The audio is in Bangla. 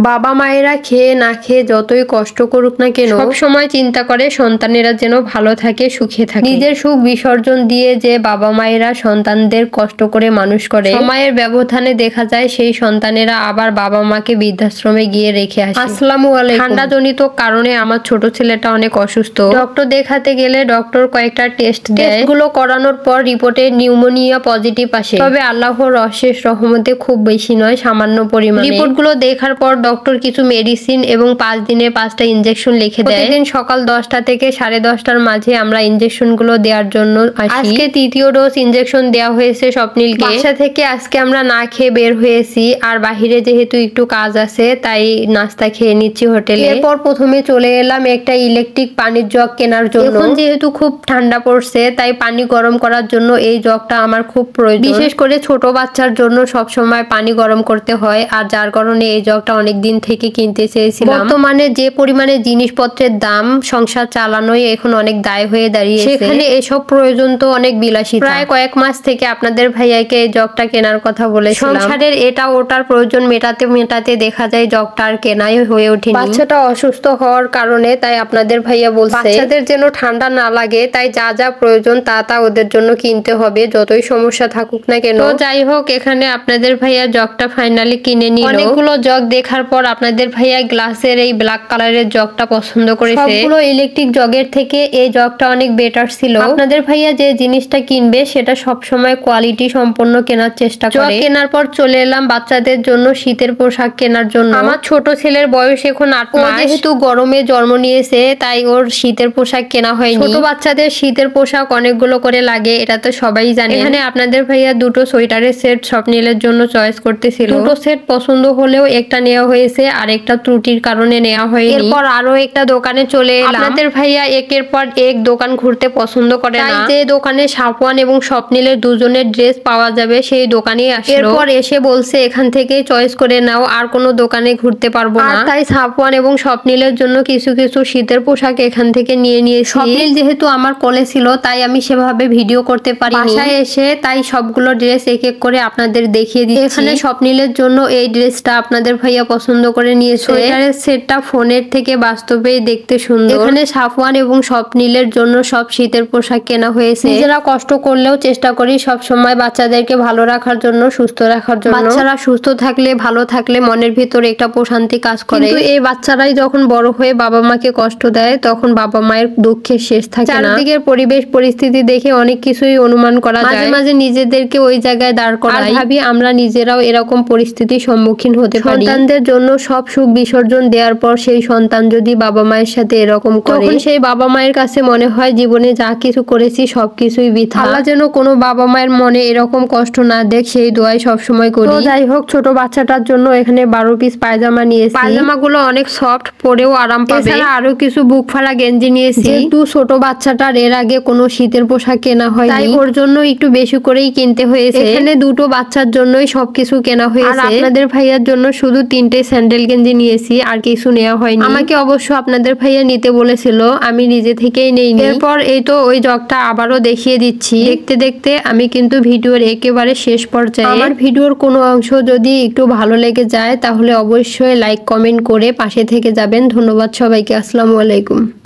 বাবা মায়েরা খেয়ে না খেয়ে যতই কষ্ট করুক না কেন সব সময় চিন্তা করে সন্তানেরা যেন ভালো থাকে, সুখে থাকে। নিজের সুখ বিসর্জন দিয়ে যে বাবা মায়েরা সন্তানদের কষ্ট করে মানুষ করে, সময়ের ব্যবধানে দেখা যায় সেই সন্তানেরা আবার বাবা মাকে বৃদ্ধাশ্রমে গিয়ে রেখে আসে। আসসালামু আলাইকুম। ঠান্ডাজনিত কারণে আমার ছোট ছেলেটা অনেক অসুস্থ। ডক্টর দেখাতে গেলে ডক্টর কয়েকটা টেস্ট দেয়। টেস্টগুলো করানোর পর রিপোর্টে নিউমোনিয়া পজিটিভ আসে। তবে আল্লাহর অশেষ রহমতে খুব বেশি নয়, সামান্য পরিমাণে। রিপোর্টগুলো দেখার পর ডক্টর কিছু মেডিসিন এবং 5 দিনে 5টা ইনজেকশন লিখে দেয়। প্রতিদিন সকাল 10টা থেকে 10:30টার মাঝে আমরা ইনজেকশনগুলো দেওয়ার জন্য আসি। আজকে তৃতীয় ডোজ ইনজেকশন দেওয়া হয়েছে স্বপ্নিলকে। বাসা থেকে আজকে আমরা না খেয়ে বের হয়েছি, আর বাহিরে যেহেতু একটু কাজ আছে তাই নাস্তা খেয়ে নিচ্ছি হোটেলে। এরপর প্রথমে চলে এলাম একটা ইলেকট্রিক পানির জগ কেনার জন্য। এখন যেহেতু খুব ঠান্ডা পড়ছে তাই পানি গরম করার জন্য এই জগটা আমার খুব প্রয়োজন। বিশেষ করে ছোট বাচ্চার জন্য সব সময় পানি গরম করতে হয়, আর যার কারণে এই জগটা অনেক দিন থেকে কিনতে চেয়েছিলাম। বর্তমানে যে পরিমাণে জিনিসপত্রের দাম, সংসার চালানোই এখন অনেক দায় হয়ে দাঁড়িয়েছে, সেখানে এসব প্রয়োজন তো অনেক বিলাসী। প্রায় কয়েক মাস থেকে আপনাদের ভাইয়াকে এই জগটা কেনার কথা বলেছিলাম। সংসারের এটা ওটার প্রয়োজন মেটাতে মেটাতে দেখা যায় জগটা আর কেনাই হয়ে ওঠেনি। বাচ্চাটা অসুস্থ হওয়ার কারণে তাই আপনাদের ভাইয়া বলছে বাচ্চাদের যেন ঠান্ডা না লাগে, তাই যা যা প্রয়োজন তা ওদের জন্য কিনতে হবে, যতই সমস্যা থাকুক না কেন। তো যাই হোক, এখানে আপনাদের ভাইয়া জগটা ফাইনালি কিনে নিল। অনেকগুলো জগ দেখার পর আপনাদের ভাইয়া গ্লাসের এই ব্ল্যাক কালারের জগটা পছন্দ করেছে। সবগুলো ইলেকট্রিক জগের থেকে এই জগটা অনেক বেটার ছিল। আপনাদের ভাইয়া যে জিনিসটা কিনবে সেটা সব সময় কোয়ালিটি সম্পন্ন কেনার চেষ্টা করে। জগ কেনার পর চলে এলাম বাচ্চাদের জন্য শীতের পোশাক কেনার জন্য। আমার ছোট ছেলের বয়স এখন 8 মাস। যেহেতু গরমে জন্ম নিয়েছে তাই ওর শীতের পোশাক কেনা হয়নি। ছোট বাচ্চাদের শীতের পোশাক অনেকগুলো করে লাগে, এটা তো সবাই জানে। এখানে আপনাদের ভাইয়া দুটো সোয়েটারের সেট স্বপ্নিলের জন্য চয়েস করতেছিল। দুটো সেট পছন্দ হলেও একটা নেওয়া হয়েছে আর একটা ত্রুটির কারণে নেওয়া হয়নি। এরপর আরো একটা দোকানে চলে এলাম। আপনাদের ভাইয়া একের পর এক দোকান ঘুরতে পছন্দ করে না, যে দোকানে সাফওয়ান এবং স্বপ্নিলের দুজনের ড্রেস পাওয়া যাবে সেই দোকানেই আসলো। এরপর এসে বলছে এখান থেকে চয়েস করে নাও, আর কোনো দোকানে ঘুরতে পারবো না। তাই সাফওয়ান এবং স্বপ্নিলের জন্য কিছু কিছু শীতের পোশাক এখান থেকে নিয়ে নিয়েছি। স্বপ্নিল যেহেতু আমার কোলে ছিল তাই আমি সেভাবে ভিডিও করতে পারিনি। বাসায় এসে তাই সবগুলো ড্রেস এক এক করে আপনাদের দেখিয়ে দিচ্ছি। এখানে স্বপ্নিলের জন্য এই ড্রেসটা আপনাদের ভাইয়া পছন্দ করে নিয়েছে। সোয়েটারের সেটটা ফোনের থেকে বাস্তবেই দেখতে সুন্দর। এখানে সাফওয়ান এবং স্বপ্নিলের জন্য সব শীতের পোশাক কেনা হয়েছে। নিজেরা কষ্ট করলেও চেষ্টা করি সব সময় বাচ্চাদেরকে ভালো রাখার জন্য, সুস্থ রাখার জন্য। বাচ্চারা সুস্থ থাকলে, ভালো থাকলে মনের ভিতরে একটা প্রশান্তি কাজ করে। কিন্তু এই বাচ্চারাই যখন বড় হয়ে বাবা মাকে কষ্ট দেয় তখন বাবা মায়ের দুঃখের শেষ থাকে না। চারদিকের পরিবেশ পরিস্থিতি দেখে অনেক কিছুই অনুমান করা যায়। মাঝে মাঝে নিজেদেরকে ওই জায়গায় দাঁড় করাই, ভাবি আমরা নিজেরাও এরকম পরিস্থিতির সম্মুখীন হতে পারি। সন্তানদের জন্য সব সুখ বিসর্জন দেওয়ার পর সেই সন্তান যদি বাবা মায়ের সাথে এরকম করে, তখন সেই বাবা মায়ের কাছে মনে হয় জীবনে যা কিছু করেছি সবকিছুই বৃথা। আল্লাহ যেন কোনো বাবা মায়ের মনে এরকম কষ্ট না দেখ, সেই দোয়াই সবসময় করি। তো যাই হোক, ছোট বাচ্চাটার জন্য এখানে 12 পিস পায়জামা নিয়েছি। পায়জামাগুলো অনেক সফট, পরেও আরাম পাবে। এছাড়া আরো কিছু বুক ফাড়া গেঞ্জি নিয়েছি। যেহেতু ছোট বাচ্চাটার এর আগে কোনো শীতের পোশাক কেনা হয়নি তাই ওর জন্য একটু বেশি করেই কিনতে হয়েছে। এখানে দুটো বাচ্চার জন্যই সবকিছু কেনা হয়েছে। আর আপনাদের ভাইয়ার জন্য শুধু 3টে স্যান্ডেল গেঞ্জি নিয়েছি, আর কিছু নেওয়া হয়নি। আমাকে অবশ্য আপনাদের ভাইয়া নিতে বলেছিল, আমি নিজে থেকেই নেইনি। এরপর এই তো ওই জগটা আবারও দেখিয়ে দিচ্ছি। দেখতে দেখতে আমি কিন্তু ভিডিওর একেবারে শেষ পর্যায়ে। আমার ভিডিওর কোনো অংশ যদি একটু ভালো লেগে যায় তাহলে অবশ্যই লাইক কমেন্ট করে পাশে থেকে যাবেন। ধন্যবাদ সবাইকে। আসসালামু আলাইকুম।